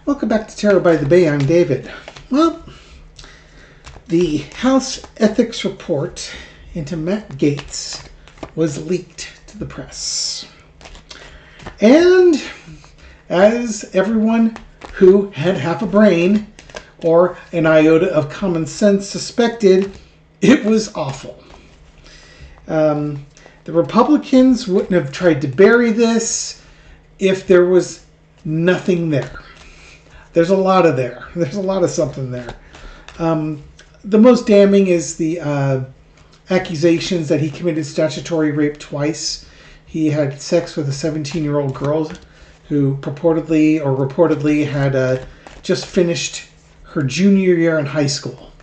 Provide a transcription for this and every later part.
Welcome back to Tarot by the Bay. I'm David. Well, the House Ethics Report into Matt Gaetz was leaked to the press. And as everyone who had half a brain or an iota of common sense suspected, it was awful. The Republicans wouldn't have tried to bury this if there was nothing there. There's a lot of there. There's a lot of something there. The most damning is the accusations that he committed statutory rape twice. He had sex with a 17-year-old girl who reportedly had just finished her junior year in high school.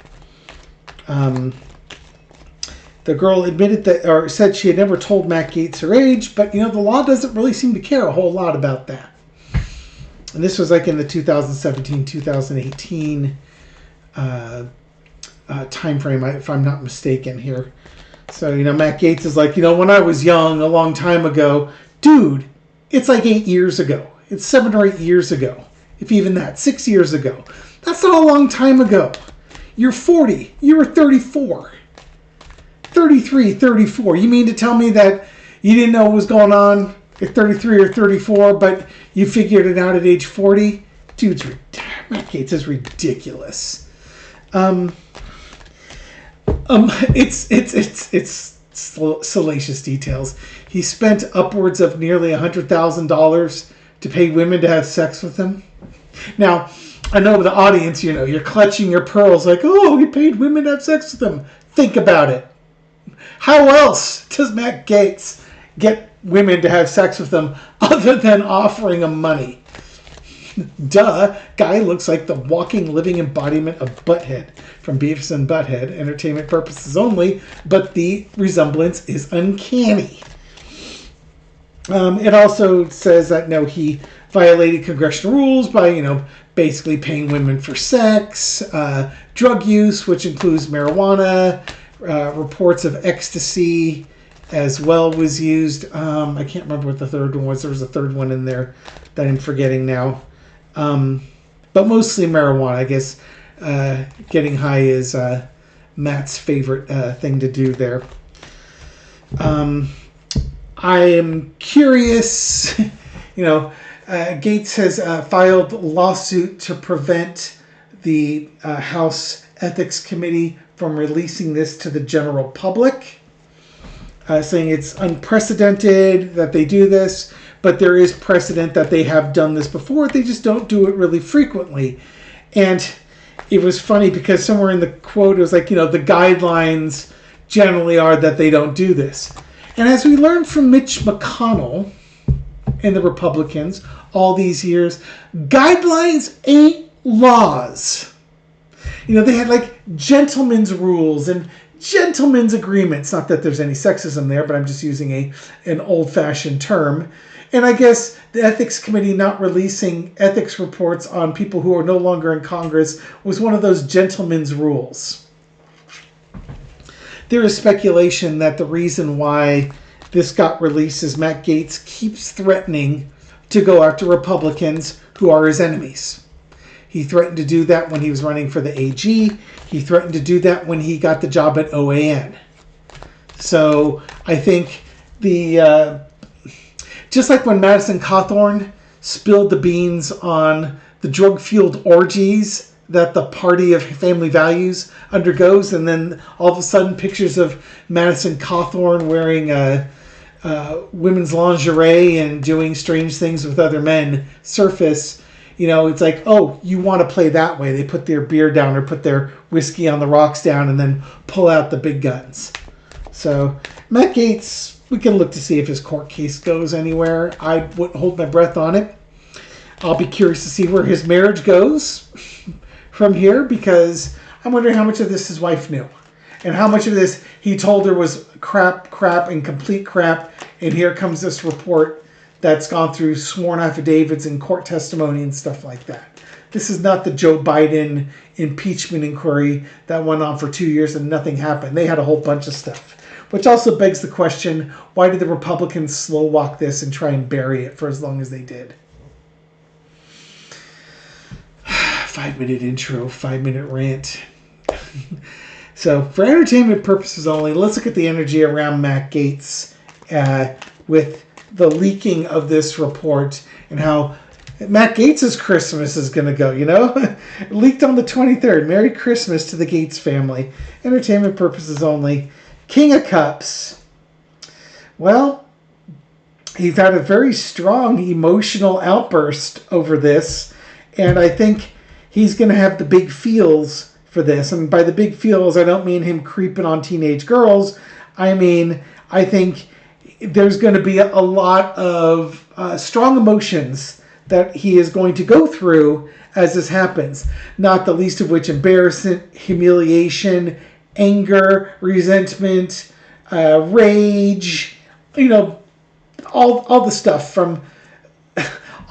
The girl admitted that, or said she had never told Matt Gaetz her age, but the law doesn't really seem to care a whole lot about that. And this was like in the 2017-2018 time frame, if I'm not mistaken here. So, Matt Gaetz is like, when I was young, a long time ago, dude, it's like 8 years ago. It's 7 or 8 years ago. If even that, 6 years ago. That's not a long time ago. You're 40. You were 34. 33, 34. You mean to tell me that you didn't know what was going on at 33 or 34, but you figured it out at age 40? Dude's Matt Gaetz is ridiculous. It's salacious details. He spent upwards of nearly $100,000 to pay women to have sex with him. Now, I know the audience, you're clutching your pearls like, oh, he paid women to have sex with him. Think about it. How else does Matt Gaetz get women to have sex with him other than offering them money? Duh, guy looks like the walking, living embodiment of Butthead from Beavis and Butthead, entertainment purposes only, but the resemblance is uncanny. It also says that, he violated congressional rules by, basically paying women for sex, drug use, which includes marijuana, reports of ecstasy as well was used. I can't remember what the third one was. There was a third one in there that I'm forgetting now. But mostly marijuana. I guess getting high is Matt's favorite thing to do there. I am curious. Gaetz has filed a lawsuit to prevent the House Ethics Committee from releasing this to the general public, saying it's unprecedented that they do this, but there is precedent that they have done this before. They just don't do it really frequently. And it was funny because somewhere in the quote, it was like, the guidelines generally are that they don't do this. And as we learned from Mitch McConnell and the Republicans all these years, guidelines ain't laws. They had like gentlemen's rules and gentlemen's agreements. Not that there's any sexism there, but I'm just using an old-fashioned term. And I guess the Ethics Committee not releasing ethics reports on people who are no longer in Congress was one of those gentlemen's rules. There is speculation that the reason why this got released is Matt Gaetz keeps threatening to go after Republicans who are his enemies. He threatened to do that when he was running for the AG. He threatened to do that when he got the job at OAN. So I think just like when Madison Cawthorn spilled the beans on the drug-fueled orgies that the Party of Family Values undergoes, and then all of a sudden pictures of Madison Cawthorn wearing women's lingerie and doing strange things with other men surface. It's like, oh, you want to play that way. They put their beer down or put their whiskey on the rocks down and then pull out the big guns. So Matt Gaetz, we can look to see if his court case goes anywhere. I wouldn't hold my breath on it. I'll be curious to see where his marriage goes from here, because I'm wondering how much of this his wife knew and how much of this he told her was crap, and complete crap. And here comes this report that's gone through sworn affidavits and court testimony and stuff like that. This is not the Joe Biden impeachment inquiry that went on for 2 years and nothing happened. They had a whole bunch of stuff. Which also begs the question, why did the Republicans slow walk this and try and bury it for as long as they did? 5-minute intro, 5-minute rant. So, for entertainment purposes only, let's look at the energy around Matt Gaetz with the leaking of this report and how Matt Gaetz's Christmas is going to go, Leaked on the 23rd. Merry Christmas to the Gaetz family. Entertainment purposes only. King of Cups. Well, he's had a very strong emotional outburst over this, and I think he's going to have the big feels for this. And by the big feels, I don't mean him creeping on teenage girls. I think there's going to be a lot of strong emotions that he is going to go through as this happens. Not the least of which embarrassment, humiliation, anger, resentment, rage, all the stuff from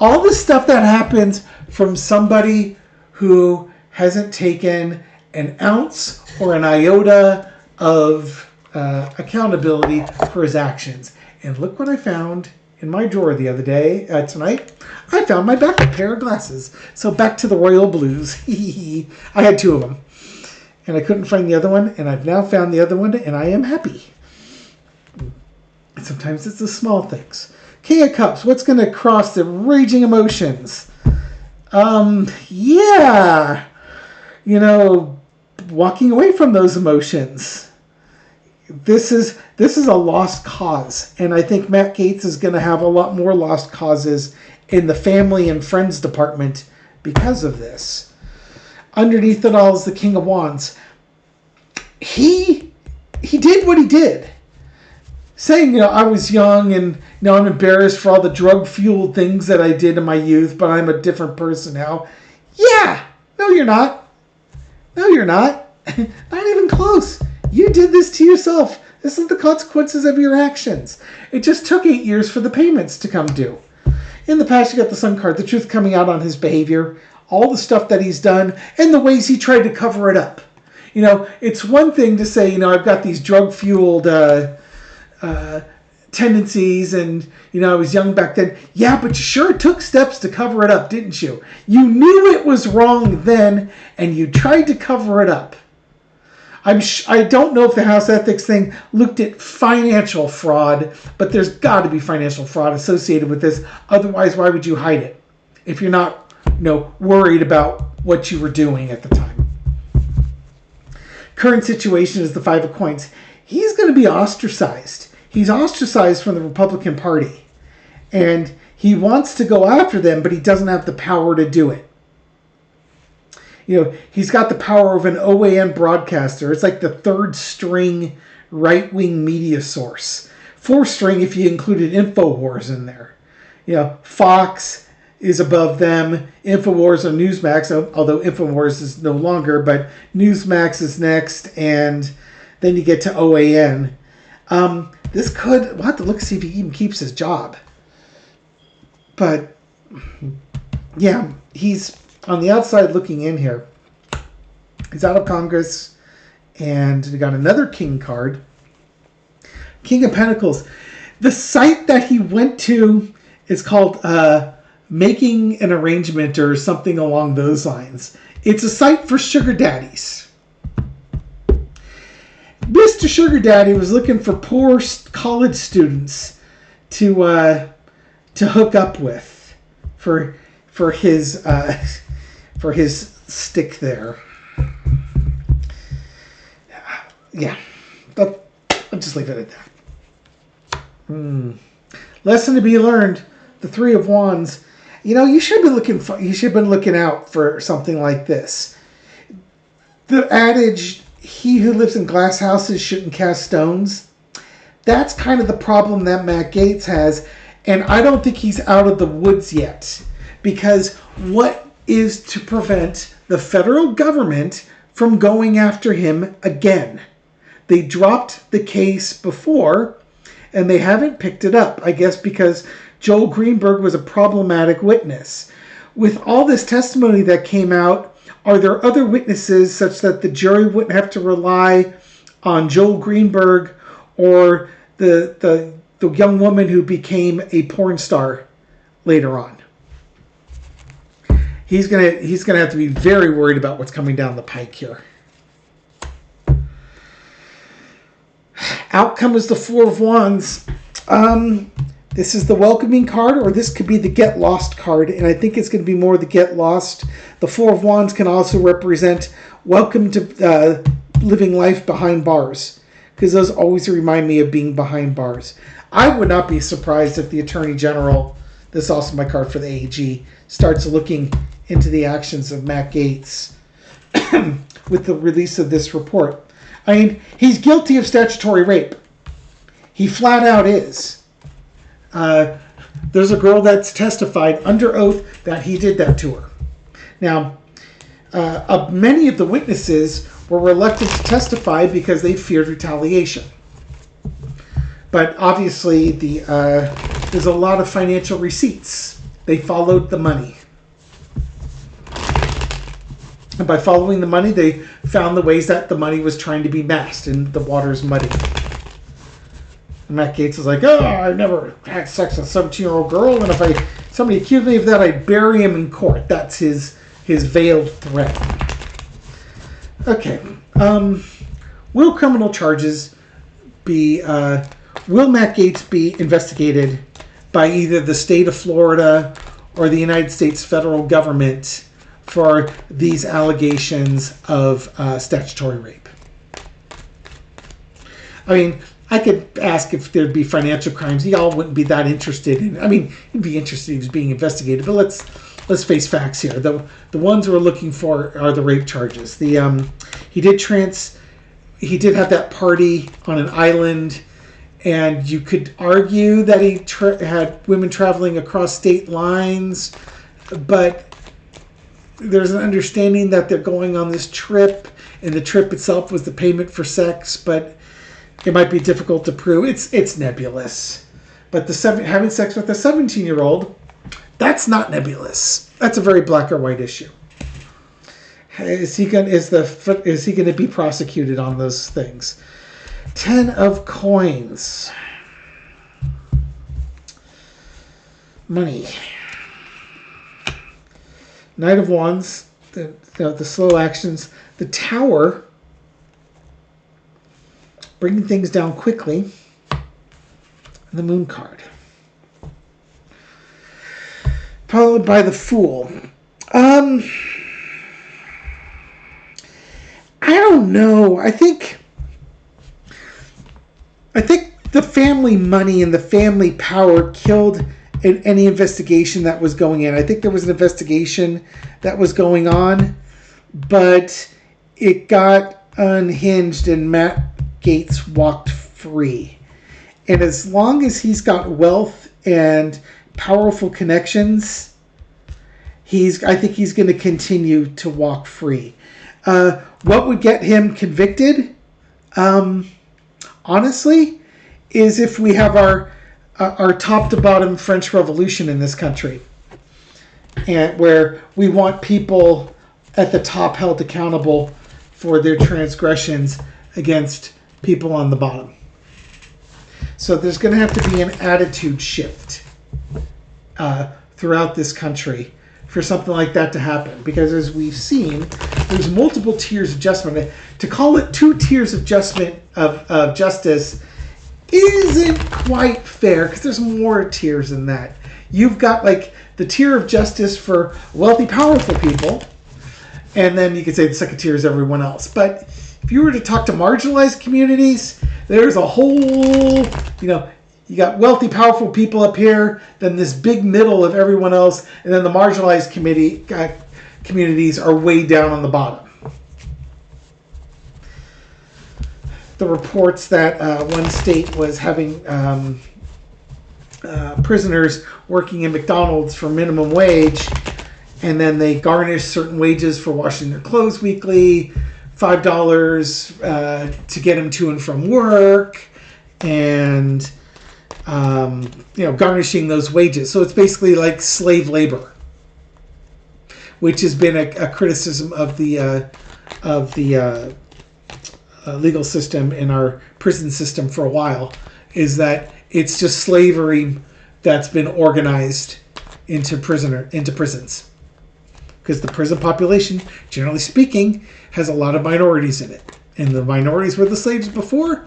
all the stuff that happens from somebody who hasn't taken an ounce or an iota of accountability for his actions. And look what I found in my drawer the other day, tonight. I found my backup pair of glasses. So back to the royal blues. I had 2 of them. And I couldn't find the other one. And I've now found the other one. And I am happy. Sometimes it's the small things. King of Cups. What's going to cross the raging emotions? Walking away from those emotions. This is a lost cause, and I think Matt Gaetz is going to have a lot more lost causes in the family and friends department because of this. Underneath it all is the King of Wands. He did what he did, saying, I was young and I'm embarrassed for all the drug-fueled things that I did in my youth, but I'm a different person now. Yeah, no, you're not. No, you're not. Not even close. You did this to yourself. This is the consequences of your actions. It just took 8 years for the payments to come due. In the past, you got the Sun card, the truth coming out on his behavior, all the stuff that he's done, and the ways he tried to cover it up. It's one thing to say, I've got these drug-fueled tendencies, and, I was young back then. Yeah, but you sure took steps to cover it up, didn't you? You knew it was wrong then, and you tried to cover it up. I don't know if the House Ethics thing looked at financial fraud, but there's got to be financial fraud associated with this. Otherwise, why would you hide it if you're not, worried about what you were doing at the time? Current situation is the 5 of Coins. He's going to be ostracized. He's ostracized from the Republican Party, and he wants to go after them, but he doesn't have the power to do it. He's got the power of an OAN broadcaster. It's like the 3rd string right-wing media source. 4th string if you included InfoWars in there. Fox is above them. InfoWars or Newsmax, although InfoWars is no longer, but Newsmax is next, and then you get to OAN. We'll have to look see if he even keeps his job. But, yeah, he's on the outside looking in here. He's out of Congress, and we got another King card. King of Pentacles. The site that he went to is called Making an Arrangement or something along those lines. It's a site for sugar daddies. Mr. Sugar Daddy was looking for poor college students to hook up with for his stick there. Yeah, but I'll just leave it at that. Lesson to be learned: the 3 of Wands. You should have been looking out for something like this. The adage, "He who lives in glass houses shouldn't cast stones." That's kind of the problem that Matt Gaetz has, and I don't think he's out of the woods yet. Because what is to prevent the federal government from going after him again? They dropped the case before, and they haven't picked it up, I guess because Joel Greenberg was a problematic witness. With all this testimony that came out, are there other witnesses such that the jury wouldn't have to rely on Joel Greenberg or the young woman who became a porn star later on? he's gonna have to be very worried about what's coming down the pike here. Outcome is the Four of Wands. This is the welcoming card, or this could be the get lost card, and I think it's going to be more the get lost. The Four of Wands can also represent welcome to living life behind bars, because those always remind me of being behind bars. I would not be surprised if the Attorney General, this is also my card for the AG, starts looking into the actions of Matt Gaetz with the release of this report. I mean, he's guilty of statutory rape. He flat out is. There's a girl that's testified under oath that he did that to her. Now, many of the witnesses were reluctant to testify because they feared retaliation. But obviously, there's a lot of financial receipts. They followed the money. And by following the money, they found the ways that the money was trying to be masked and the water's muddy. And Matt Gaetz was like, oh, I never had sex with a 17-year-old girl, and if somebody accused me of that, I'd bury him in court. That's his veiled threat. Okay. Will criminal charges be, will Matt Gaetz be investigated by either the state of Florida or the United States federal government for these allegations of statutory rape? I mean, I could ask if there'd be financial crimes. Y'all wouldn't be that interested in. I mean, he'd be interested in being investigated, but let's face facts here. The ones we're looking for are the rape charges. He did have that party on an island, and you could argue that he had women traveling across state lines, but there's an understanding that they're going on this trip, and the trip itself was the payment for sex, but it might be difficult to prove. It's nebulous. But having sex with a 17-year-old, that's not nebulous. That's a very black or white issue. Is he going to be prosecuted on those things? 10 of coins. Money. Knight of Wands. The slow actions. The Tower. Bringing things down quickly. And the Moon card. Followed by the Fool. I don't know. I think the family money and the family power killed any investigation that was going in. I think there was an investigation that was going on, but it got unhinged and Matt Gaetz walked free. And as long as he's got wealth and powerful connections, I think he's going to continue to walk free. What would get him convicted, honestly, is if we have our top to bottom French Revolution in this country, and where we want people at the top held accountable for their transgressions against people on the bottom. So there's going to have to be an attitude shift throughout this country for something like that to happen. Because as we've seen, there's multiple tiers of adjustment. To call it 2 tiers of adjustment of justice isn't quite fair, because there's more tiers than that. You've got like the tier of justice for wealthy, powerful people, and then you could say the second tier is everyone else. But if you were to talk to marginalized communities, there's a whole, you got wealthy, powerful people up here, then this big middle of everyone else, and then the marginalized communities are way down on the bottom. The reports that one state was having prisoners working in McDonald's for minimum wage, and then they garnished certain wages for washing their clothes weekly, $5 to get them to and from work, and garnishing those wages. So it's basically like slave labor, which has been a criticism of the legal system in our prison system for a while, is that it's just slavery that's been organized into prisons. because the prison population, generally speaking, has a lot of minorities in it. And the minorities were the slaves before,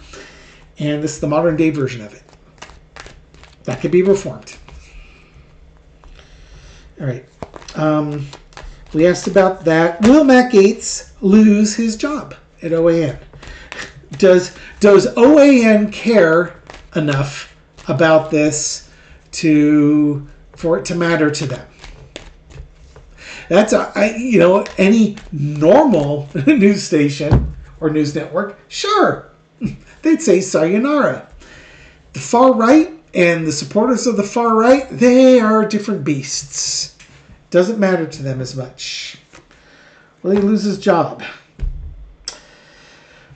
and this is the modern day version of it. That could be reformed. All right. We asked about that. Will Matt Gaetz lose his job at OAN? Does OAN care enough about this for it to matter to them? That's any normal news station or news network, sure, they'd say sayonara. The far right and the supporters of the far right, they are different beasts. Doesn't matter to them as much. Will he lose his job?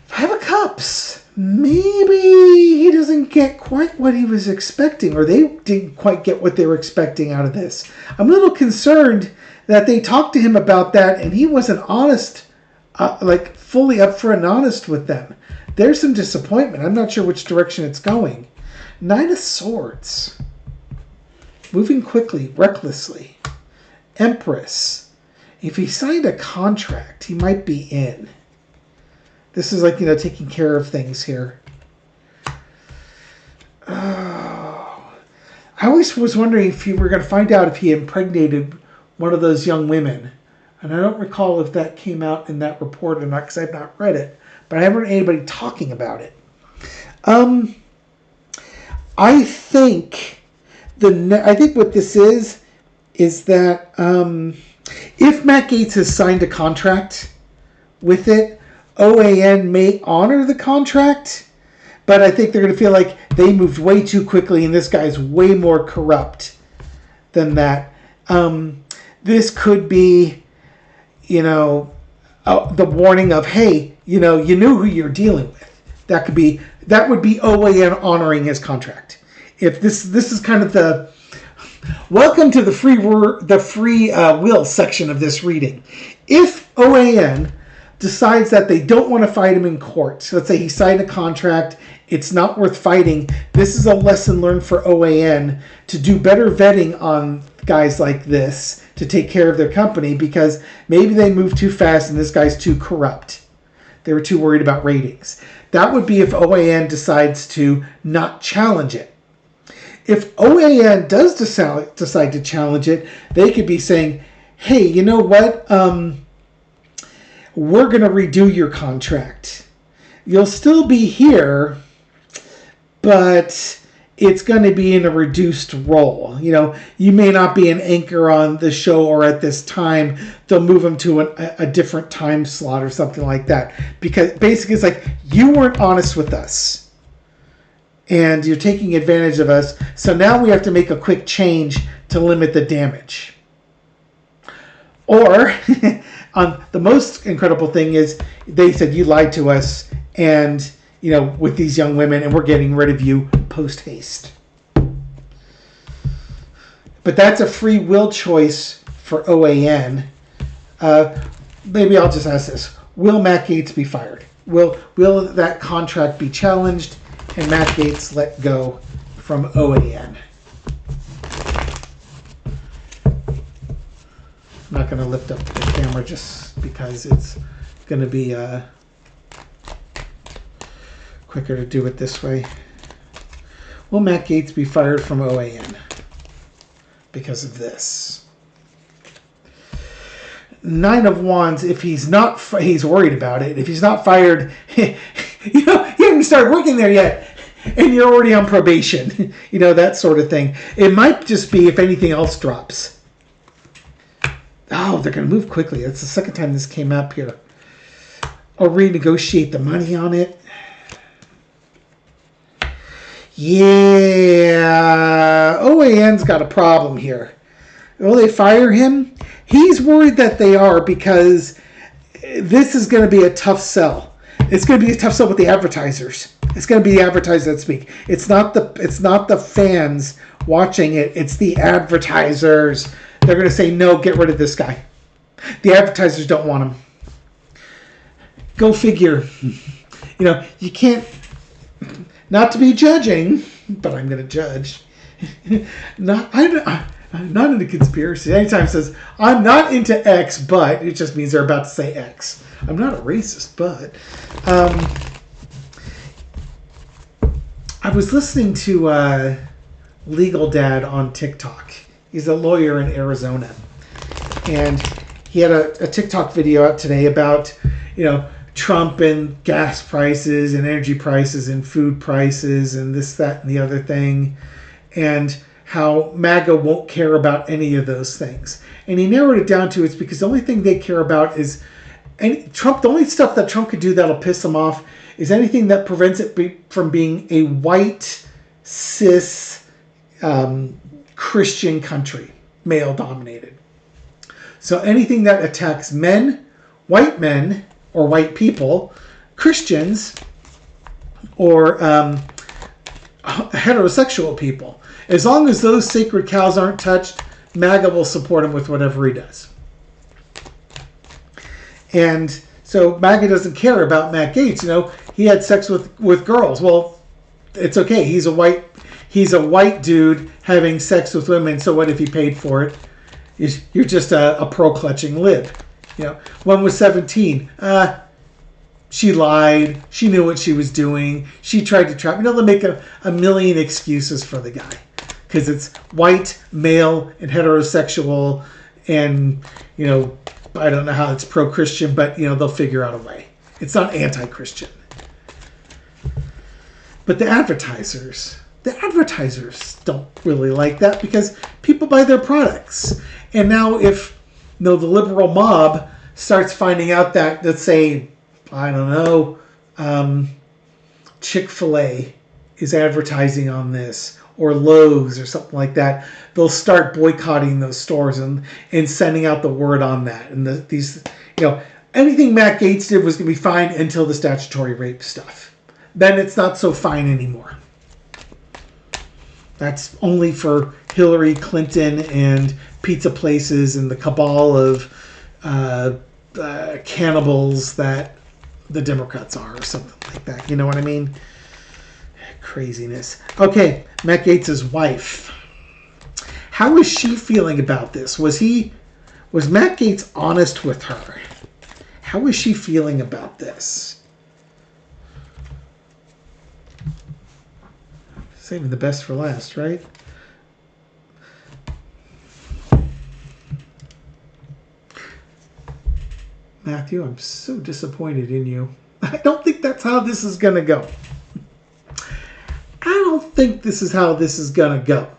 Five of Cups. Maybe he doesn't get quite what he was expecting, or they didn't quite get what they were expecting out of this. I'm a little concerned that they talked to him about that and he wasn't honest, fully upfront and honest with them. There's some disappointment. I'm not sure which direction it's going. Nine of Swords. Moving quickly, recklessly. Empress. If he signed a contract, he might be in. This is taking care of things here. Oh. I always was wondering if you were going to find out if he impregnated one of those young women. And I don't recall if that came out in that report or not, because I've not read it. But I haven't heard anybody talking about it. I think what this is that if Matt Gaetz has signed a contract with it, OAN may honor the contract, but I think they're going to feel like they moved way too quickly and this guy's way more corrupt than that. This could be, the warning of, hey, you knew who you're dealing with. That would be OAN honoring his contract. If this is kind of the welcome to the free will section of this reading. If OAN decides that they don't want to fight him in court, so let's say he signed a contract, it's not worth fighting, this is a lesson learned for OAN to do better vetting on guys like this to take care of their company, because maybe they move too fast and this guy's too corrupt. They were too worried about ratings. That would be if OAN decides to not challenge it. If OAN does decide to challenge it, they could be saying, hey, you know what? We're going to redo your contract. You'll still be here, but it's going to be in a reduced role. You may not be an anchor on the show or at this time. They'll move them to a different time slot or something like that. Because basically it's like, you weren't honest with us. And you're taking advantage of us. So now we have to make a quick change to limit the damage. Or, the most incredible thing is, they said, you lied to us, and, with these young women, and we're getting rid of you post-haste. But that's a free will choice for OAN. Maybe I'll just ask this. Will Matt Gaetz be fired? Will that contract be challenged and Matt Gaetz let go from OAN? I'm not going to lift up the camera just because it's going to be quicker to do it this way. Will Matt Gaetz be fired from OAN because of this? Nine of Wands, if he's not, he's worried about it. If he's not fired, you haven't started working there yet, and you're already on probation. That sort of thing. It might just be if anything else drops. Oh, they're going to move quickly. That's the second time this came up here. Or renegotiate the money on it. Yeah, OAN's got a problem here. Will they fire him? He's worried that they are, because this is going to be a tough sell. It's going to be a tough sell with the advertisers. It's going to be the advertisers that speak. It's not the fans watching it. It's the advertisers. They're going to say, no, get rid of this guy. The advertisers don't want him. Go figure. You can't, not to be judging, but I'm going to judge. I'm not into conspiracy. Anytime it says, I'm not into X, but it just means they're about to say X. I'm not a racist, but. I was listening to Legal Dad on TikTok. He's a lawyer in Arizona. And he had a TikTok video out today about, Trump and gas prices and energy prices and food prices and this, that, and the other thing. And how MAGA won't care about any of those things. And he narrowed it down to it's because the only thing they care about is Trump. The only stuff that Trump could do that'll piss them off is anything that prevents it from being a white, cis, Christian country, male-dominated. So anything that attacks men, or white people, Christians, or heterosexual people. As long as those sacred cows aren't touched, MAGA will support him with whatever he does. And so MAGA doesn't care about Matt Gaetz. He had sex with girls. Well, it's okay. He's a white dude having sex with women. So what if he paid for it? You're just a pro-clutching lib. One was 17. She lied. She knew what she was doing. She tried to trap. They'll make a million excuses for the guy. Because it's white, male, and heterosexual. And, I don't know how it's pro-Christian, but, they'll figure out a way. It's not anti-Christian. But the advertisers don't really like that because people buy their products. And now if the liberal mob starts finding out that, let's say, I don't know, Chick-fil-A is advertising on this, or Lowe's or something like that, they'll start boycotting those stores and sending out the word on that. And anything Matt Gaetz did was going to be fine until the statutory rape stuff. Then it's not so fine anymore. That's only for Hillary Clinton and pizza places and the cabal of cannibals that the Democrats are, or something like that. You know what I mean? Craziness. Okay, Matt Gaetz' wife. How is she feeling about this? Was Matt Gaetz honest with her? How is she feeling about this? Saving the best for last, right? Matthew, I'm so disappointed in you. I don't think that's how this is going to go. I don't think this is how this is going to go.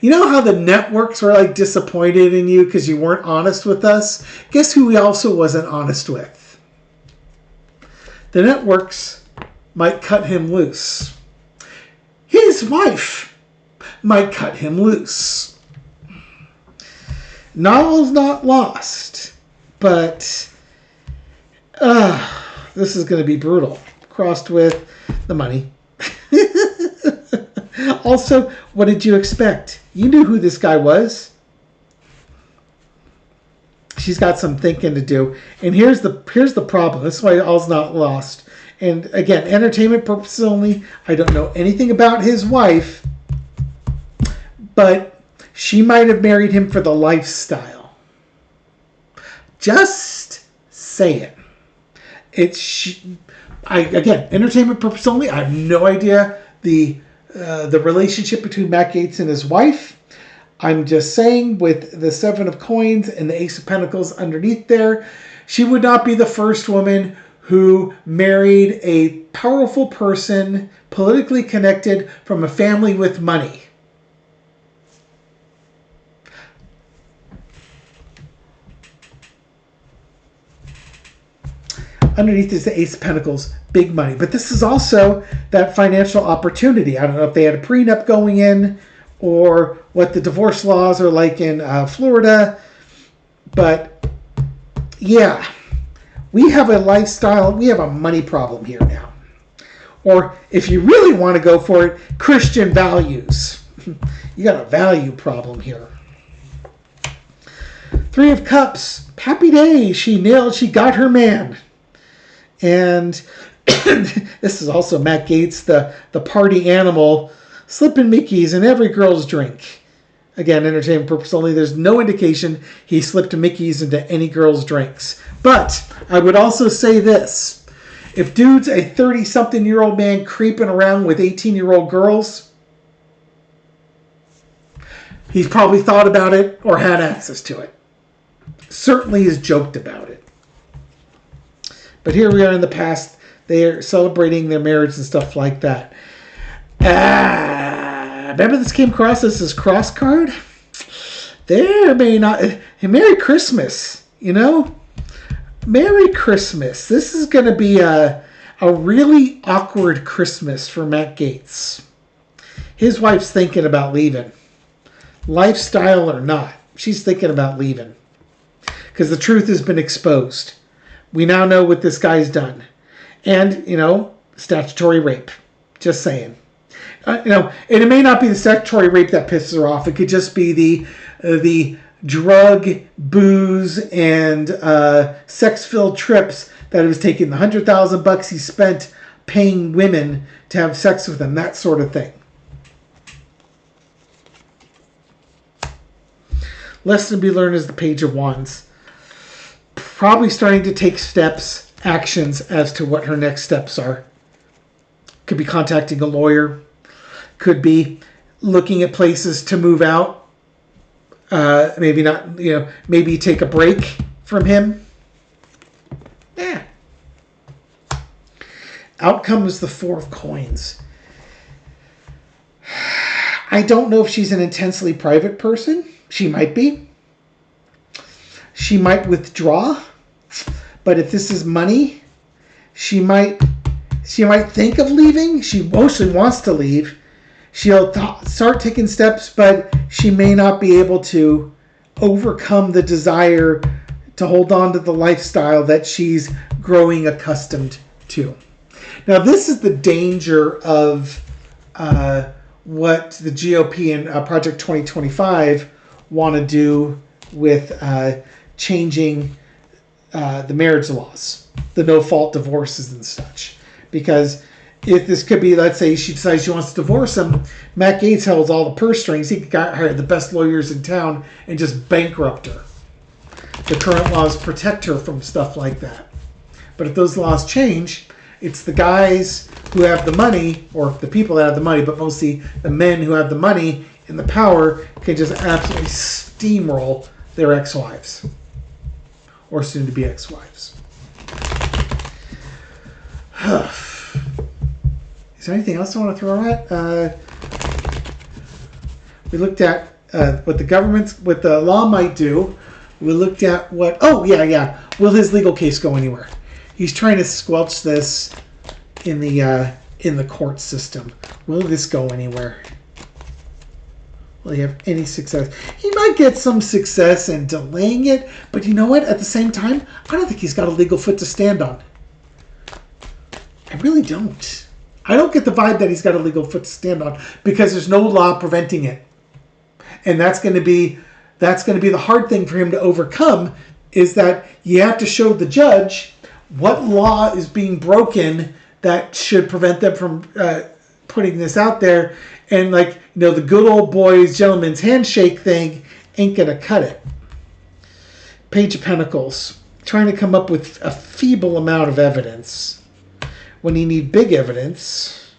You know how the networks were disappointed in you because you weren't honest with us? Guess who he also wasn't honest with? The networks might cut him loose. His wife might cut him loose. All's not lost, but this is going to be brutal. Crossed with the money. Also, what did you expect? You knew who this guy was. She's got some thinking to do. And here's the problem. This is why all's not lost. And again, entertainment purposes only. I don't know anything about his wife, but she might have married him for the lifestyle. Just saying. Again, entertainment purposes only. I have no idea the relationship between Matt Gaetz and his wife. I'm just saying, with the Seven of Coins and the Ace of Pentacles underneath there, she would not be the first woman who married a powerful person, politically connected, from a family with money. Underneath is the Ace of Pentacles, big money. But this is also that financial opportunity. I don't know if they had a prenup going in or what the divorce laws are like in Florida. But yeah, we have a lifestyle, we have a money problem here now. Or if you really want to go for it, Christian values. You got a value problem here. Three of Cups, happy day. She got her man. And this is also Matt Gaetz, the party animal, slipping Mickeys in every girl's drink. Again, entertainment purpose only. There's no indication he slipped Mickeys into any girl's drinks. But I would also say this. If dude's a 30-something-year-old man creeping around with 18-year-old girls, he's probably thought about it or had access to it. Certainly has joked about it. But here we are in the past. They are celebrating their marriage and stuff like that. Remember this came across as his cross card? There may not... Merry Christmas, you know? Merry Christmas. This is going to be a really awkward Christmas for Matt Gaetz. His wife's thinking about leaving. Lifestyle or not, she's thinking about leaving. Because the truth has been exposed. We now know what this guy's done. And, statutory rape. Just saying. And it may not be the statutory rape that pisses her off. It could just be the drug, booze, and sex-filled trips that he was taking. The $100,000 he spent paying women to have sex with him. That sort of thing. Lesson to be learned is the Page of Wands. Probably starting to take steps, actions as to what her next steps are. Could be contacting a lawyer. Could be looking at places to move out. Maybe not, maybe take a break from him. Yeah. Outcome is the Four of Coins. I don't know if she's an intensely private person. She might be. She might withdraw. But if this is money, she might think of leaving. She mostly wants to leave. She'll start taking steps, but she may not be able to overcome the desire to hold on to the lifestyle that she's growing accustomed to. Now, this is the danger of what the GOP and Project 2025 want to do with changing the marriage laws, the no-fault divorces and such. Because if this could be, let's say she decides she wants to divorce him, Matt Gaetz holds all the purse strings. He could hire the best lawyers in town and just bankrupt her. The current laws protect her from stuff like that. But if those laws change, it's the guys who have the money, or the people that have the money, but mostly the men who have the money and the power can just absolutely steamroll their ex-wives. Or soon-to-be ex-wives. Is there anything else I want to throw at? We looked at what the law might do. We looked at what... Oh, yeah. Will his legal case go anywhere? He's trying to squelch this in the court system. Will this go anywhere? Will he have any success? He might get some success in delaying it, but you know what? At the same time, I don't think he's got a legal foot to stand on. I really don't. I don't get the vibe that he's got a legal foot to stand on because there's no law preventing it. And that's going to be the hard thing for him to overcome, is that you have to show the judge what law is being broken that should prevent them from putting this out there. And the good old boys, gentleman's handshake thing ain't going to cut it. Page of Pentacles. Trying to come up with a feeble amount of evidence when you need big evidence.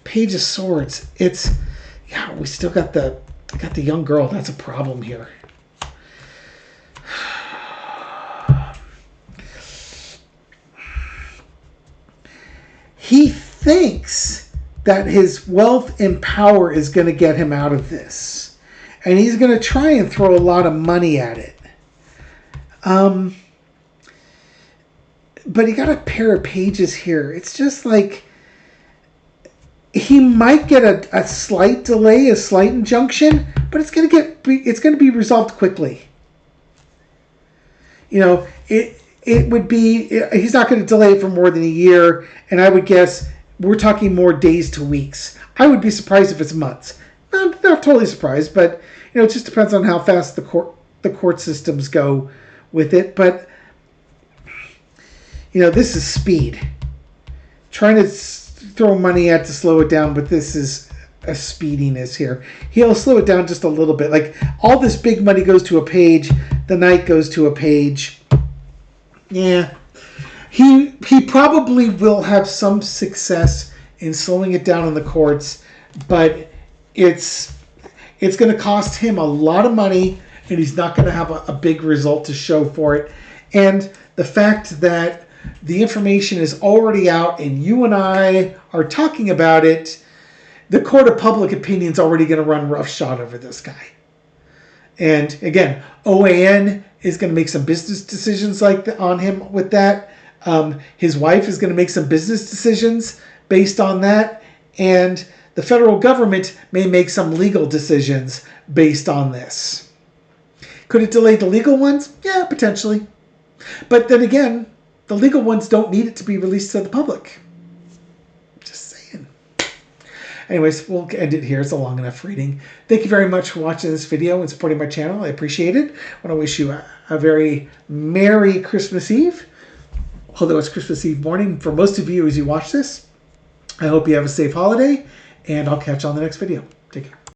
Page of Swords. We still got the young girl. That's a problem here. He thinks that his wealth and power is going to get him out of this. And he's going to try and throw a lot of money at it. But he got a pair of pages here. It's just like he might get a slight delay, a slight injunction, but it's going to be resolved quickly. It would be, he's not going to delay it for more than a year, and I would guess we're talking more days to weeks. I would be surprised if it's months. Not totally surprised, but it just depends on how fast the court systems go with it. But this is speed. Trying to throw money at to slow it down, but this is a speediness here. He'll slow it down just a little bit. Like, all this big money goes to a page, the night goes to a page. Yeah. He probably will have some success in slowing it down in the courts, but it's going to cost him a lot of money, and he's not going to have a big result to show for it. And the fact that the information is already out and you and I are talking about it, the court of public opinion is already going to run roughshod over this guy. And again, OAN is going to make some business decisions on him with that. His wife is going to make some business decisions based on that. And the federal government may make some legal decisions based on this. Could it delay the legal ones? Yeah, potentially. But then again, the legal ones don't need it to be released to the public. Just saying. Anyways, we'll end it here. It's a long enough reading. Thank you very much for watching this video and supporting my channel. I appreciate it. I want to wish you a very Merry Christmas Eve. Although it's Christmas Eve morning for most of you as you watch this. I hope you have a safe holiday, and I'll catch you on the next video. Take care.